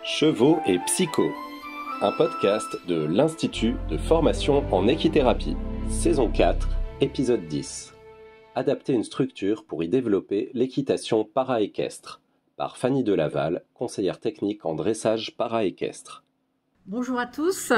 Chevaux et Psycho, un podcast de l'Institut de formation en équithérapie, saison 4, épisode 10. Adapter une structure pour y développer l'équitation para-équestre, par Fanny Delaval, conseillère technique en dressage para-équestre. Bonjour à tous.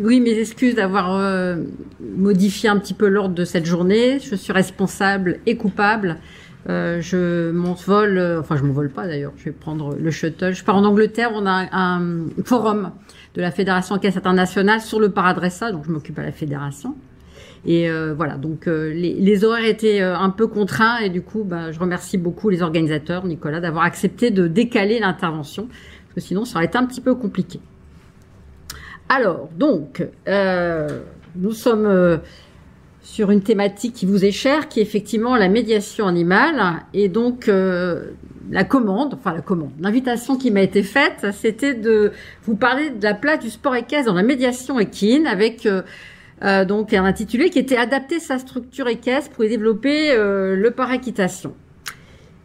Oui, mes excuses d'avoir modifié un petit peu l'ordre de cette journée. Je suis responsable et coupable. Je m'envole, enfin je m'envole pas d'ailleurs, je vais prendre le shuttle. Je pars en Angleterre, on a un forum de la Fédération Équestre Internationale sur le paradressage, donc je m'occupe à la fédération. Et voilà, donc les horaires étaient un peu contraints et du coup, je remercie beaucoup les organisateurs, Nicolas, d'avoir accepté de décaler l'intervention, parce que sinon ça aurait été un petit peu compliqué. Alors, donc, nous sommes sur une thématique qui vous est chère, qui est effectivement la médiation animale. Et donc, l'invitation qui m'a été faite, c'était de vous parler de la place du sport équestre dans la médiation équine, avec donc un intitulé qui était « Adapter sa structure équestre pour y développer le para-équitation ».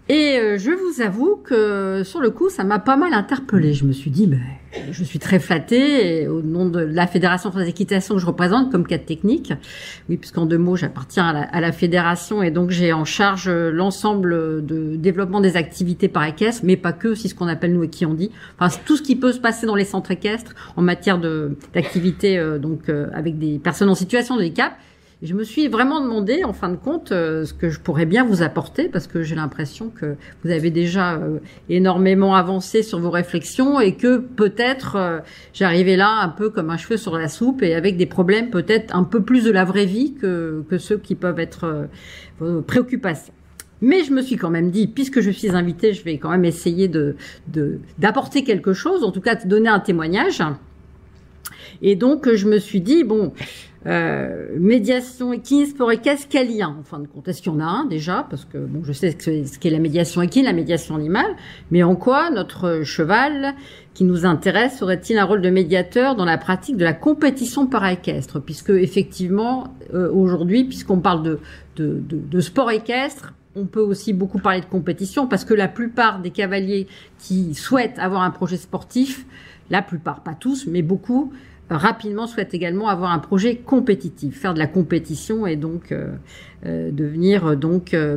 Et je vous avoue que sur le coup, ça m'a pas mal interpellée. Je me suis dit, je suis très flattée et au nom de la Fédération française d'équitation que je représente comme cadre technique. Oui, puisqu'en 2 mots, j'appartiens à la fédération et donc j'ai en charge l'ensemble de développement des activités par équestre, mais pas que, c'est ce qu'on appelle nous et qui on dit. Enfin, tout ce qui peut se passer dans les centres équestres en matière d'activité avec des personnes en situation de handicap. Et je me suis vraiment demandé, en fin de compte, ce que je pourrais bien vous apporter, parce que j'ai l'impression que vous avez déjà énormément avancé sur vos réflexions et que peut-être j'arrivais là un peu comme un cheveu sur la soupe et avec des problèmes peut-être un peu plus de la vraie vie que ceux qui peuvent être vos préoccupations. Mais je me suis quand même dit, puisque je suis invitée, je vais quand même essayer d'apporter quelque chose, en tout cas de donner un témoignage. Et donc je me suis dit, médiation équine, sport équestre, quel lien en fin de compte? Est-ce qu'il y en a un déjà? Parce que je sais ce qu'est la médiation équine, la médiation animale, mais en quoi notre cheval qui nous intéresse aurait-il un rôle de médiateur dans la pratique de la compétition para-équestre? Puisque effectivement, aujourd'hui, puisqu'on parle de sport équestre, on peut aussi beaucoup parler de compétition parce que la plupart des cavaliers qui souhaitent avoir un projet sportif, la plupart, pas tous, mais beaucoup, rapidement souhaitent également avoir un projet compétitif, faire de la compétition et donc devenir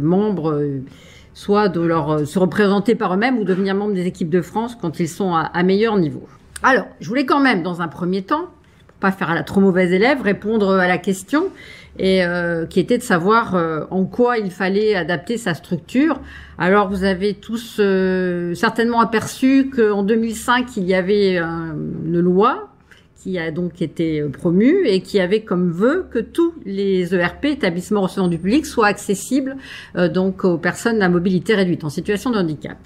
membre, soit de se représenter par eux-mêmes ou devenir membre des équipes de France quand ils sont à meilleur niveau. Alors, je voulais quand même, dans un premier temps, pour pas faire à la trop mauvaise élève, répondre à la question et qui était de savoir en quoi il fallait adapter sa structure. Alors, vous avez tous certainement aperçu qu'en 2005, il y avait une loi qui a donc été promue et qui avait comme vœu que tous les ERP, établissements recevant du public, soient accessibles donc aux personnes à mobilité réduite en situation de handicap.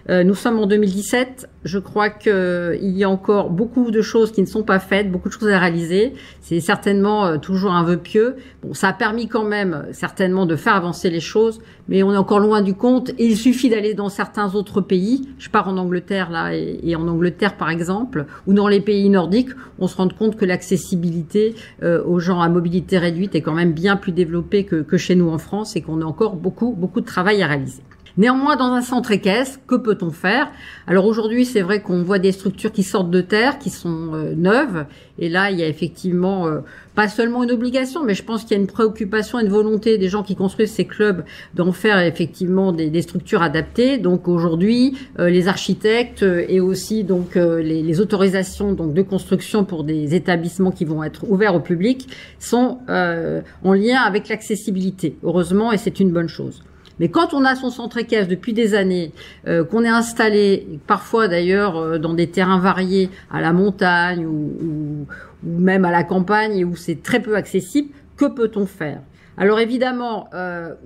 Nous sommes en 2017. Je crois qu'il y a encore beaucoup de choses qui ne sont pas faites, beaucoup de choses à réaliser. C'est certainement toujours un vœu pieux. Bon, ça a permis quand même certainement de faire avancer les choses, mais on est encore loin du compte. Et il suffit d'aller dans certains autres pays. Je pars en Angleterre là, et en Angleterre par exemple, ou dans les pays nordiques, on se rend compte que l'accessibilité aux gens à mobilité réduite est quand même bien plus développée que chez nous en France et qu'on a encore beaucoup de travail à réaliser. Néanmoins, dans un centre équestre, que peut-on faire? Alors aujourd'hui, c'est vrai qu'on voit des structures qui sortent de terre, qui sont neuves. Et là, il y a effectivement pas seulement une obligation, mais je pense qu'il y a une préoccupation, une volonté des gens qui construisent ces clubs d'en faire effectivement des structures adaptées. Donc aujourd'hui, les architectes et aussi donc les autorisations donc de construction pour des établissements qui vont être ouverts au public sont en lien avec l'accessibilité. Heureusement, et c'est une bonne chose. Mais quand on a son centre équestre depuis des années, qu'on est installé, parfois d'ailleurs dans des terrains variés, à la montagne ou même à la campagne, et où c'est très peu accessible, que peut-on faire? Alors évidemment,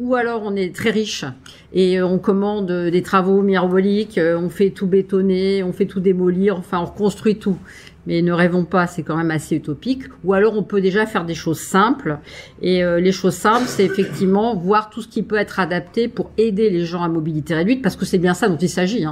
ou alors on est très riche et on commande des travaux mirabolisques, on fait tout bétonner, on fait tout démolir, enfin on reconstruit tout. mais ne rêvons pas, c'est quand même assez utopique. Ou alors on peut déjà faire des choses simples. Et les choses simples, c'est effectivement voir tout ce qui peut être adapté pour aider les gens à mobilité réduite, parce que c'est bien ça dont il s'agit.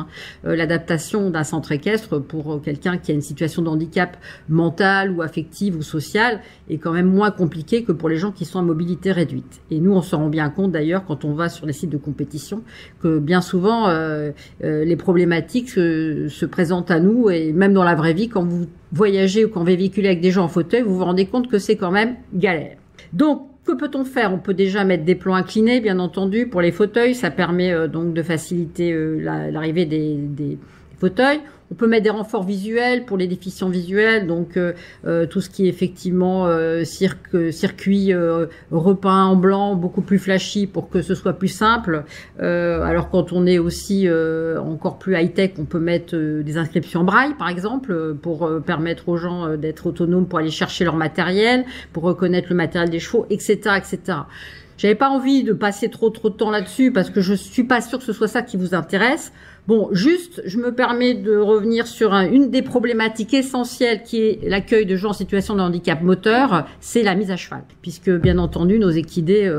L'adaptation d'un centre équestre pour quelqu'un qui a une situation de handicap mental ou affective ou sociale est quand même moins compliqué que pour les gens qui sont à mobilité réduite. Et nous, on se rend bien compte d'ailleurs quand on va sur les sites de compétition que bien souvent les problématiques se présentent à nous, et même dans la vraie vie, quand vous voyagez ou quand vous véhiculez avec des gens en fauteuil, vous vous rendez compte que c'est quand même galère. Donc, que peut-on faire? On peut déjà mettre des plans inclinés, bien entendu, pour les fauteuils. Ça permet donc de faciliter l'arrivée des fauteuils. On peut mettre des renforts visuels pour les déficients visuels, donc tout ce qui est effectivement circuit repeint en blanc, beaucoup plus flashy pour que ce soit plus simple. Alors quand on est aussi encore plus high-tech, on peut mettre des inscriptions en braille, par exemple, pour permettre aux gens d'être autonomes pour aller chercher leur matériel, pour reconnaître le matériel des chevaux, etc., etc. J'avais pas envie de passer trop de temps là-dessus parce que je suis pas sûre que ce soit ça qui vous intéresse. Bon, juste, je me permets de revenir sur une des problématiques essentielles qui est l'accueil de gens en situation de handicap moteur, c'est la mise à cheval. Puisque, bien entendu, nos équidés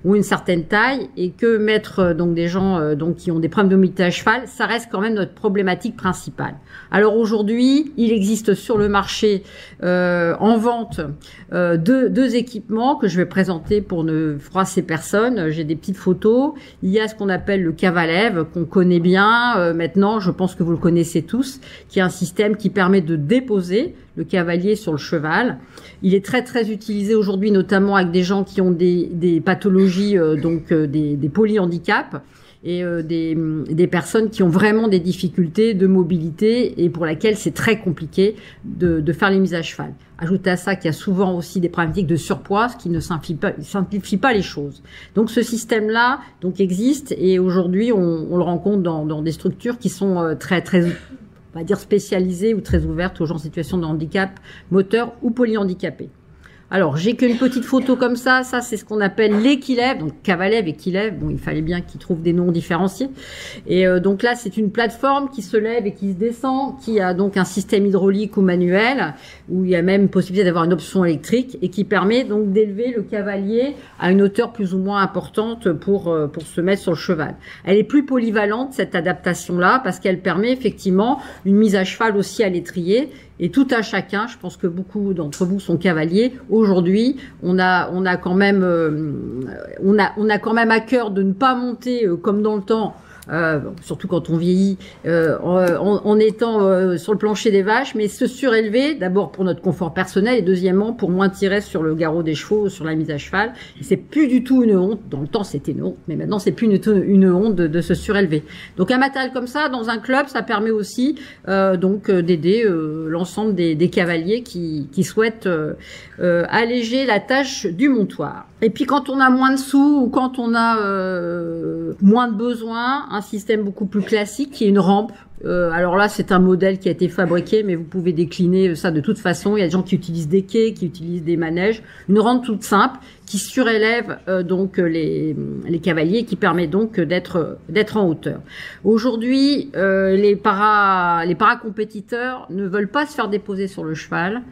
ont une certaine taille et que mettre donc des gens donc qui ont des problèmes de mobilité à cheval, ça reste quand même notre problématique principale. Alors aujourd'hui, il existe sur le marché en vente deux équipements que je vais présenter pour ne froisser personne. J'ai des petites photos. Il y a ce qu'on appelle le Cavalève, qu'on connaît bien. Maintenant, je pense que vous le connaissez tous, qui est un système qui permet de déposer le cavalier sur le cheval. Il est très très utilisé aujourd'hui, notamment avec des gens qui ont des pathologies, des polyhandicaps et des personnes qui ont vraiment des difficultés de mobilité et pour laquelle c'est très compliqué de faire les mises à cheval. Ajoutez à ça qu'il y a souvent aussi des problématiques de surpoids, ce qui ne simplifie pas les choses. Donc ce système-là donc existe et aujourd'hui on le rencontre dans des structures qui sont très on va dire spécialisées ou très ouvertes aux gens en situation de handicap moteur ou polyhandicapés. Alors, j'ai qu'une petite photo comme ça c'est ce qu'on appelle l'équilève, donc Cavalève, équilève, bon, il fallait bien qu'ils trouvent des noms différenciés. Et donc là, c'est une plateforme qui se lève et qui se descend, qui a donc un système hydraulique ou manuel, où il y a même possibilité d'avoir une option électrique, et qui permet donc d'élever le cavalier à une hauteur plus ou moins importante pour se mettre sur le cheval. Elle est plus polyvalente, cette adaptation-là, parce qu'elle permet effectivement une mise à cheval aussi à l'étrier, et tout à chacun, je pense que beaucoup d'entre vous sont cavaliers. Aujourd'hui, on a quand même à cœur de ne pas monter comme dans le temps. Surtout quand on vieillit, en étant sur le plancher des vaches, mais se surélever, d'abord pour notre confort personnel et deuxièmement pour moins tirer sur le garrot des chevaux, sur la mise à cheval. Et c'est plus du tout une honte. Dans le temps, c'était une honte, mais maintenant c'est plus une honte de se surélever. Donc un matériel comme ça dans un club, ça permet aussi d'aider l'ensemble des cavaliers qui souhaitent alléger la tâche du montoir. Et puis quand on a moins de sous ou quand on a moins de besoins, un système beaucoup plus classique qui est une rampe. Alors là, c'est un modèle qui a été fabriqué, mais vous pouvez décliner ça de toute façon. Il y a des gens qui utilisent des quais, qui utilisent des manèges. Une rampe toute simple qui surélève donc les cavaliers, qui permet donc d'être en hauteur. Aujourd'hui, les paracompétiteurs ne veulent pas se faire déposer sur le cheval.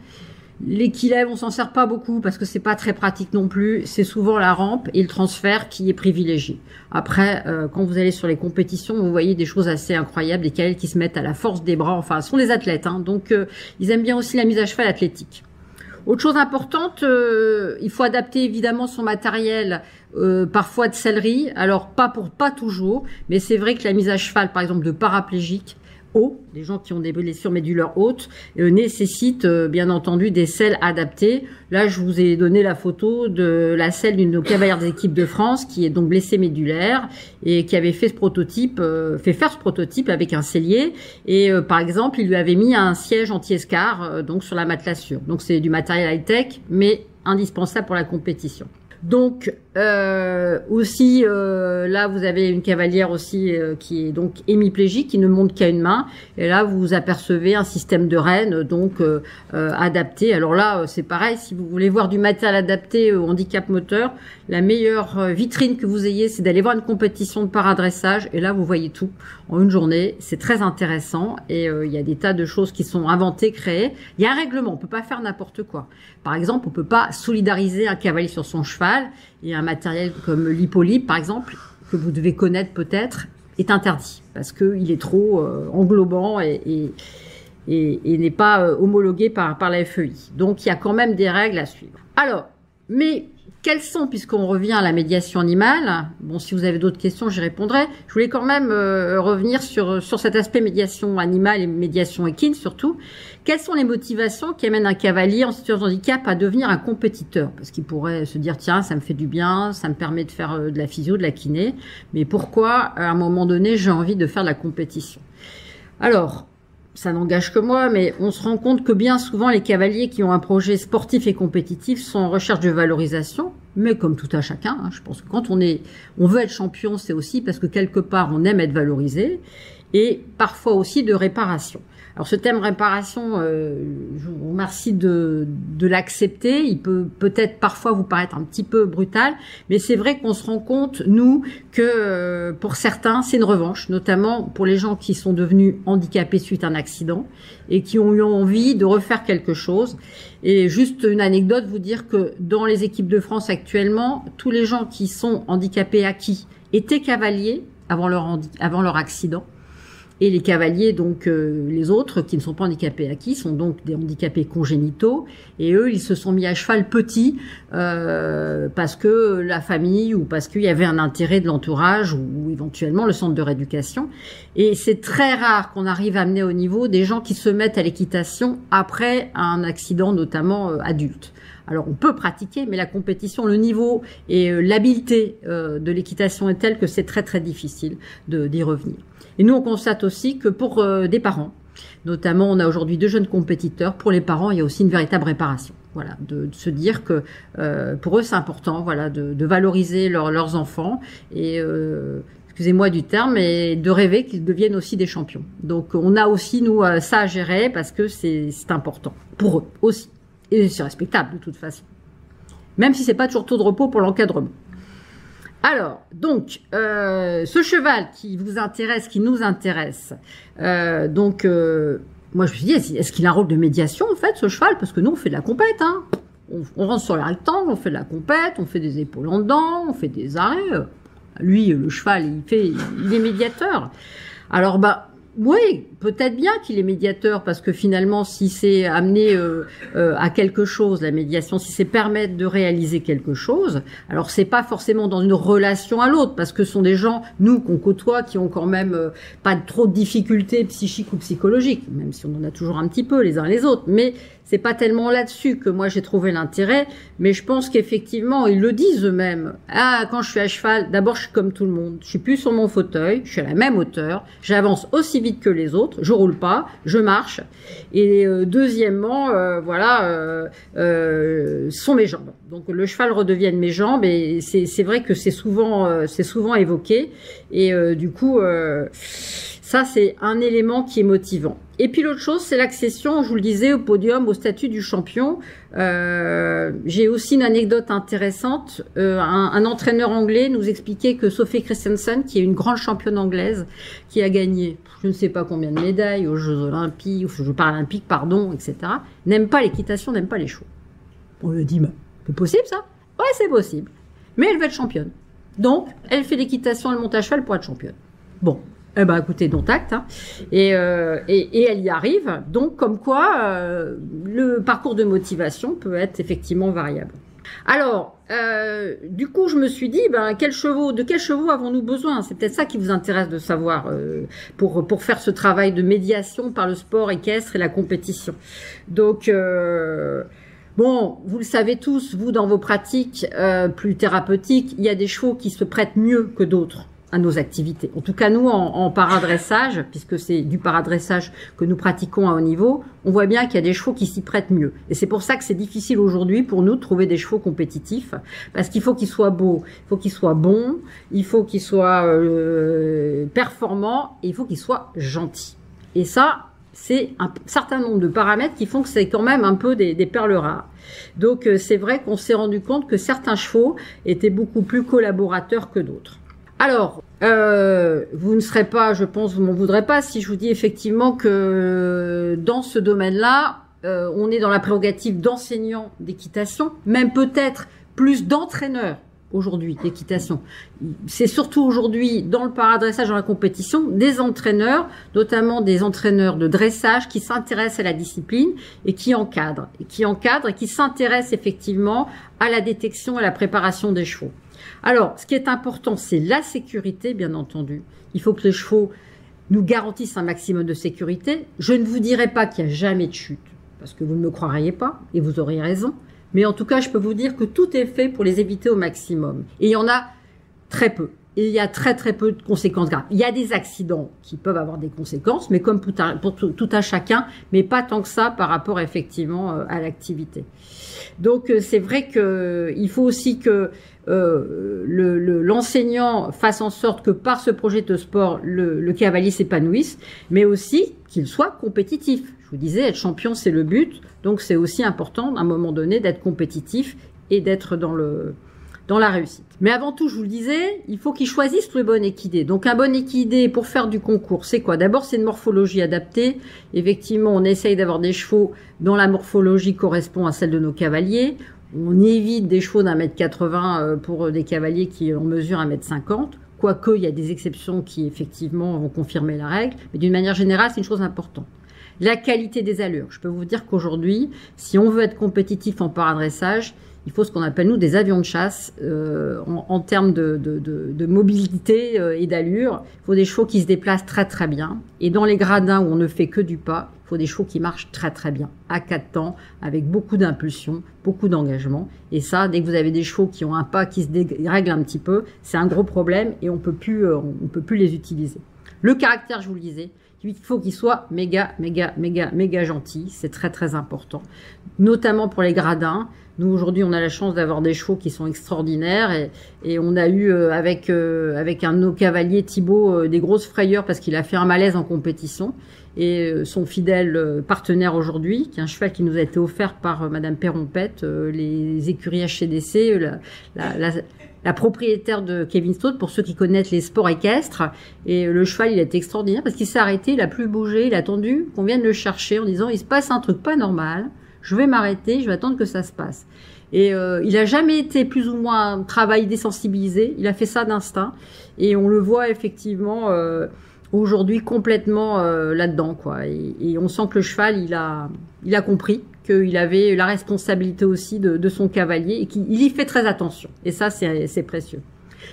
L'équilève, on s'en sert pas beaucoup parce que c'est pas très pratique non plus. C'est souvent la rampe et le transfert qui est privilégié. Après, quand vous allez sur les compétitions, vous voyez des choses assez incroyables, des cavaliers qui se mettent à la force des bras. Enfin, ce sont des athlètes, donc ils aiment bien aussi la mise à cheval athlétique. Autre chose importante, il faut adapter évidemment son matériel, parfois de sellerie. Alors pas toujours, mais c'est vrai que la mise à cheval, par exemple de paraplégiques, des gens qui ont des blessures médulaires hautes, nécessitent bien entendu des selles adaptées. Là, je vous ai donné la photo de la selle d'une de nos cavalières des équipes de France qui est donc blessée médulaire et qui avait fait faire ce prototype avec un sellier. Et par exemple, il lui avait mis un siège anti-escar donc sur la matelassure. Donc c'est du matériel high-tech, mais indispensable pour la compétition. Donc, Aussi, là, vous avez une cavalière aussi qui est donc hémiplégique, qui ne monte qu'à une main. Et là, vous apercevez un système de rênes donc adapté. Alors là, c'est pareil. Si vous voulez voir du matériel adapté au handicap moteur, la meilleure vitrine que vous ayez, c'est d'aller voir une compétition de paradressage. Et là, vous voyez tout en une journée. C'est très intéressant. Et il y a des tas de choses qui sont inventées, créées. Il y a un règlement. On peut pas faire n'importe quoi. Par exemple, on peut pas solidariser un cavalier sur son cheval. Et un matériel comme l'Hippolyte, par exemple, que vous devez connaître peut-être, est interdit parce qu'il est trop englobant et n'est pas homologué par la FEI. Donc, il y a quand même des règles à suivre. Alors, mais quelles sont, puisqu'on revient à la médiation animale, bon, si vous avez d'autres questions, j'y répondrai. Je voulais quand même revenir sur cet aspect médiation animale et médiation équine surtout. Quelles sont les motivations qui amènent un cavalier en situation de handicap à devenir un compétiteur? Parce qu'il pourrait se dire, tiens, ça me fait du bien, ça me permet de faire de la physio, de la kiné, mais pourquoi, à un moment donné, j'ai envie de faire de la compétition? Alors, ça n'engage que moi, mais on se rend compte que bien souvent, les cavaliers qui ont un projet sportif et compétitif sont en recherche de valorisation, mais comme tout à chacun, hein, je pense que quand on veut être champion, c'est aussi parce que quelque part, on aime être valorisé, et parfois aussi de réparation. Alors ce thème réparation, je vous remercie de l'accepter. Il peut peut-être parfois vous paraître un petit peu brutal, mais c'est vrai qu'on se rend compte, nous, que pour certains, c'est une revanche, notamment pour les gens qui sont devenus handicapés suite à un accident et qui ont eu envie de refaire quelque chose. Et juste une anecdote, vous dire que dans les équipes de France actuellement, tous les gens qui sont handicapés acquis étaient cavaliers avant leur accident. Et les cavaliers, donc les autres qui ne sont pas handicapés acquis, sont donc des handicapés congénitaux. Et eux, ils se sont mis à cheval petits parce que la famille ou parce qu'il y avait un intérêt de l'entourage ou éventuellement le centre de rééducation. Et c'est très rare qu'on arrive à amener au niveau des gens qui se mettent à l'équitation après un accident, notamment adulte. Alors on peut pratiquer, mais la compétition, le niveau et l'habileté de l'équitation est telle que c'est très très difficile d'y revenir. Et nous on constate aussi que pour des parents, notamment on a aujourd'hui 2 jeunes compétiteurs, pour les parents il y a aussi une véritable réparation. Voilà, de se dire que pour eux c'est important, voilà, de valoriser leurs enfants et excusez-moi du terme, mais de rêver qu'ils deviennent aussi des champions. Donc on a aussi nous ça à gérer parce que c'est important pour eux aussi. Et c'est respectable de toute façon. Même si c'est pas toujours taux de repos pour l'encadrement. Alors, donc, ce cheval qui vous intéresse, qui nous intéresse, moi je me suis dit, est-ce qu'il a un rôle de médiation en fait, ce cheval? Parce que nous on fait de la compète, hein. On rentre sur les rectangles, on fait de la compète, on fait des épaules en dedans, on fait des arrêts. Lui, le cheval, il est médiateur. Alors, oui, peut-être bien qu'il est médiateur parce que finalement, si c'est amené à quelque chose, la médiation, si c'est permettre de réaliser quelque chose, alors c'est pas forcément dans une relation à l'autre parce que ce sont des gens, nous, qu'on côtoie, qui ont quand même pas trop de difficultés psychiques ou psychologiques, même si on en a toujours un petit peu les uns les autres, mais c'est pas tellement là-dessus que moi j'ai trouvé l'intérêt, mais je pense qu'effectivement, ils le disent eux-mêmes. Ah, quand je suis à cheval, d'abord je suis comme tout le monde, je suis plus sur mon fauteuil, je suis à la même hauteur, j'avance aussi vite que les autres, je roule pas, je marche. Et deuxièmement, sont mes jambes. Donc le cheval redevienne mes jambes et c'est vrai que c'est souvent évoqué et du coup ça c'est un élément qui est motivant. Et puis l'autre chose, c'est l'accession, je vous le disais, au podium, au statut du champion. J'ai aussi une anecdote intéressante. Un entraîneur anglais nous expliquait que Sophie Christensen, qui est une grande championne anglaise, qui a gagné je ne sais pas combien de médailles aux Jeux Olympiques, aux Jeux Paralympiques, pardon, etc., n'aime pas l'équitation, n'aime pas les chevaux. On lui a dit, c'est possible ça? Ouais, c'est possible. Mais elle veut être championne. Donc, elle fait l'équitation, elle monte à cheval pour être championne. Bon. Eh ben, écoutez, dont acte, hein. Et elle y arrive. Donc, comme quoi, le parcours de motivation peut être effectivement variable. Alors, du coup, je me suis dit, de quels chevaux avons-nous besoin? C'est peut-être ça qui vous intéresse de savoir pour faire ce travail de médiation par le sport équestre et la compétition. Donc, bon, vous le savez tous, vous, dans vos pratiques plus thérapeutiques, il y a des chevaux qui se prêtent mieux que d'autres à nos activités. En tout cas, nous, en paradressage, puisque c'est du paradressage que nous pratiquons à haut niveau, on voit bien qu'il y a des chevaux qui s'y prêtent mieux. Et c'est pour ça que c'est difficile aujourd'hui pour nous de trouver des chevaux compétitifs, parce qu'il faut qu'ils soient beaux, il faut qu'ils soient bons, il faut qu'ils soient performants, et il faut qu'ils soient gentils. Et ça, c'est un certain nombre de paramètres qui font que c'est quand même un peu des perles rares. Donc c'est vrai qu'on s'est rendu compte que certains chevaux étaient beaucoup plus collaborateurs que d'autres. Alors, vous ne serez pas, je pense, vous m'en voudrez pas si je vous dis effectivement que dans ce domaine-là, on est dans la prérogative d'enseignants d'équitation, même peut-être plus d'entraîneurs aujourd'hui d'équitation. C'est surtout aujourd'hui dans le paradressage, dans la compétition, des entraîneurs, notamment des entraîneurs de dressage qui s'intéressent à la discipline et qui encadrent, et qui s'intéressent effectivement à la détection et à la préparation des chevaux. Alors, ce qui est important, c'est la sécurité, bien entendu. Il faut que les chevaux nous garantissent un maximum de sécurité. Je ne vous dirai pas qu'il n'y a jamais de chute, parce que vous ne me croiriez pas, et vous auriez raison. Mais en tout cas, je peux vous dire que tout est fait pour les éviter au maximum. Et il y en a très peu. Et il y a très peu de conséquences graves. Il y a des accidents qui peuvent avoir des conséquences, mais comme pour tout à chacun, mais pas tant que ça par rapport effectivement à l'activité. Donc c'est vrai que il faut aussi que l'enseignant fasse en sorte que par ce projet de sport, le cavalier s'épanouisse, mais aussi qu'il soit compétitif. Je vous disais, être champion, c'est le but. Donc c'est aussi important, à un moment donné, d'être compétitif et d'être dans la réussite. Mais avant tout, je vous le disais, il faut qu'ils choisissent le bon équidé. Donc un bon équidé pour faire du concours, c'est quoi? D'abord, c'est une morphologie adaptée. Effectivement, on essaye d'avoir des chevaux dont la morphologie correspond à celle de nos cavaliers. On évite des chevaux d'1,80 m pour des cavaliers qui en mesurent 1,50 m. Quoique, il y a des exceptions qui, effectivement, vont confirmer la règle. Mais d'une manière générale, c'est une chose importante. La qualité des allures. Je peux vous dire qu'aujourd'hui, si on veut être compétitif en paradressage, il faut ce qu'on appelle, nous, des avions de chasse en termes de mobilité et d'allure. Il faut des chevaux qui se déplacent très bien. Et dans les gradins où on ne fait que du pas, il faut des chevaux qui marchent très bien, à 4 temps, avec beaucoup d'impulsion, beaucoup d'engagement. Et ça, dès que vous avez des chevaux qui ont un pas qui se dérègle un petit peu, c'est un gros problème et on peut plus les utiliser. Le caractère, je vous le disais, il faut qu'il soit méga gentil. C'est très important. Notamment pour les gradins. Nous, aujourd'hui, on a la chance d'avoir des chevaux qui sont extraordinaires et on a eu avec un de nos cavaliers, Thibaut, des grosses frayeurs parce qu'il a fait un malaise en compétition. Et son fidèle partenaire aujourd'hui, qui est un cheval qui nous a été offert par Madame Perrompette, les écuries HCDC, la propriétaire de Kevin Stott, pour ceux qui connaissent les sports équestres. Et le cheval, il a été extraordinaire parce qu'il s'est arrêté, il a plus bougé, il a attendu qu'on vienne le chercher en disant, il se passe un truc pas normal, je vais m'arrêter, je vais attendre que ça se passe. Et il a jamais été plus ou moins travaillé désensibilisé, il a fait ça d'instinct. Et on le voit effectivement aujourd'hui complètement là-dedans, quoi. Et on sent que le cheval, il a compris qu'il avait la responsabilité aussi de son cavalier et qu'il y fait très attention. Et ça, c'est précieux.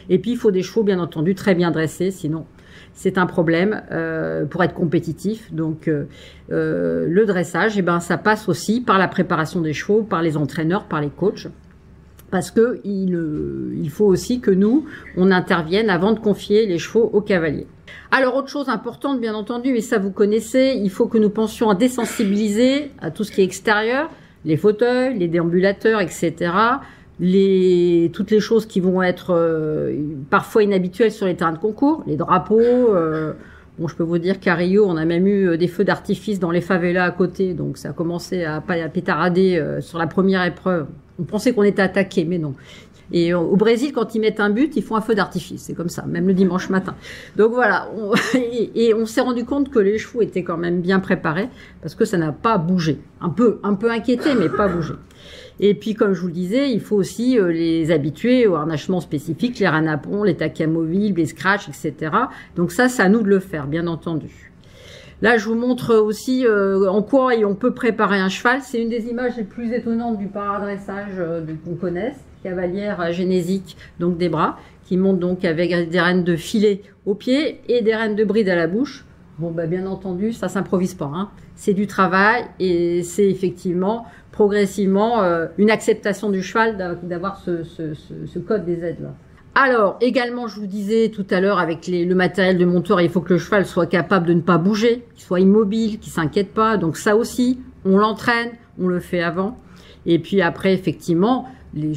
Et puis, il faut des chevaux, bien entendu, très bien dressés, sinon c'est un problème pour être compétitif. Donc, le dressage, ça passe aussi par la préparation des chevaux, par les entraîneurs, par les coachs. Parce que il faut aussi que nous, on intervienne avant de confier les chevaux aux cavaliers. Alors, autre chose importante, bien entendu, et ça vous connaissez, il faut que nous pensions à désensibiliser à tout ce qui est extérieur, les fauteuils, les déambulateurs, etc., toutes les choses qui vont être parfois inhabituelles sur les terrains de concours, les drapeaux. Bon, je peux vous dire qu'à Rio, on a même eu des feux d'artifice dans les favelas à côté, donc ça a commencé à pétarader sur la première épreuve. On pensait qu'on était attaqué, mais non. Et au Brésil, quand ils mettent un but, ils font un feu d'artifice. C'est comme ça, même le dimanche matin. Donc voilà. Et on s'est rendu compte que les chevaux étaient quand même bien préparés parce que ça n'a pas bougé. Un peu inquiété, mais pas bougé. Et puis, comme je vous le disais, il faut aussi les habituer au harnachement spécifique, les ranapons, les taquets amovibles, les scratchs, etc. Donc ça, c'est à nous de le faire, bien entendu. Là, je vous montre aussi en quoi on peut préparer un cheval. C'est une des images les plus étonnantes du paradressage qu'on connaisse. Cavalière génésique, donc des bras, qui montent donc avec des rênes de filet aux pieds et des rênes de bride à la bouche. Bon, bien entendu, ça s'improvise pas, hein. C'est du travail et c'est effectivement progressivement une acceptation du cheval d'avoir ce code des aides là. Alors, également, je vous disais tout à l'heure, avec le matériel de monteur, il faut que le cheval soit capable de ne pas bouger, qu'il soit immobile, qu'il s'inquiète pas. Donc ça aussi, on l'entraîne, on le fait avant. Et puis après, effectivement,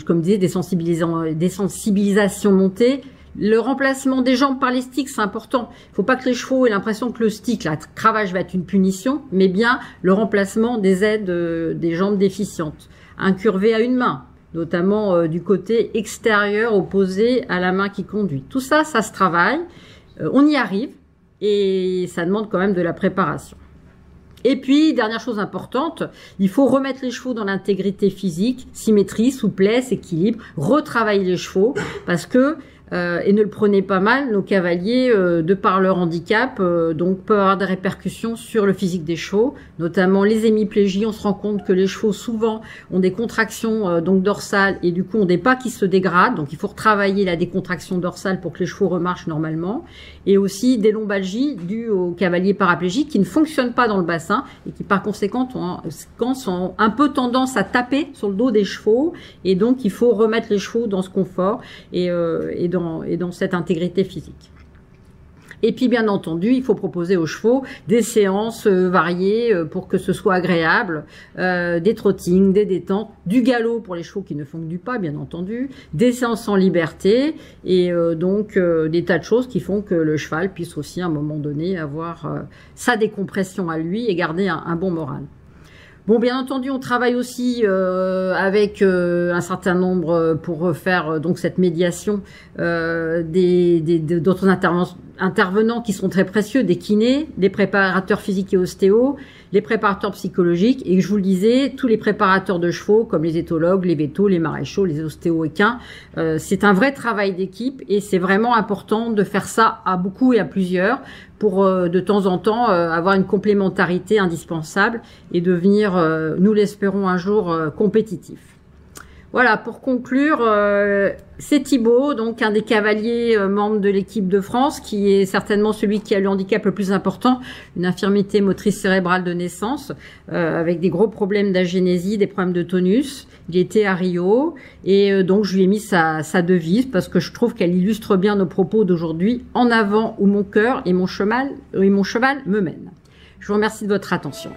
comme je disais, des sensibilisations montées. Le remplacement des jambes par les sticks, c'est important. Il faut pas que les chevaux aient l'impression que le stick, la cravache va être une punition, mais bien le remplacement des aides des jambes déficientes. Incurvé à une main, notamment du côté extérieur opposé à la main qui conduit. Tout ça, ça se travaille. On y arrive et ça demande quand même de la préparation. Et puis, dernière chose importante, il faut remettre les chevaux dans l'intégrité physique, symétrie, souplesse, équilibre, retravailler les chevaux parce que et ne le prenez pas mal, nos cavaliers, de par leur handicap, donc peuvent avoir des répercussions sur le physique des chevaux, notamment les hémiplégies. On se rend compte que les chevaux souvent ont des contractions donc dorsales et du coup ont des pas qui se dégradent. Donc il faut retravailler la décontraction dorsale pour que les chevaux remarchent normalement. Et aussi des lombalgies dues aux cavaliers paraplégiques qui ne fonctionnent pas dans le bassin et qui par conséquent ont un peu tendance à taper sur le dos des chevaux. Et donc il faut remettre les chevaux dans ce confort et dans cette intégrité physique. Et puis bien entendu, il faut proposer aux chevaux des séances variées pour que ce soit agréable, des trottings, des détentes, du galop pour les chevaux qui ne font que du pas, bien entendu, des séances en liberté et donc des tas de choses qui font que le cheval puisse aussi à un moment donné avoir sa décompression à lui et garder un bon moral. Bon, bien entendu, on travaille aussi avec un certain nombre pour faire donc cette médiation d'autres intervenants qui sont très précieux, des kinés, des préparateurs physiques et ostéos, les préparateurs psychologiques et je vous le disais, tous les préparateurs de chevaux comme les éthologues, les vétos, les maréchaux, les ostéo-équins. C'est un vrai travail d'équipe et c'est vraiment important de faire ça à beaucoup et à plusieurs pour de temps en temps avoir une complémentarité indispensable et devenir, nous l'espérons un jour, compétitif. Voilà, pour conclure, c'est Thibaut, donc un des cavaliers membres de l'équipe de France, qui est certainement celui qui a le handicap le plus important, une infirmité motrice cérébrale de naissance, avec des gros problèmes d'agénésie, des problèmes de tonus. Il était à Rio, et donc je lui ai mis sa devise, parce que je trouve qu'elle illustre bien nos propos d'aujourd'hui, en avant où mon cœur et mon cheval me mènent. Je vous remercie de votre attention.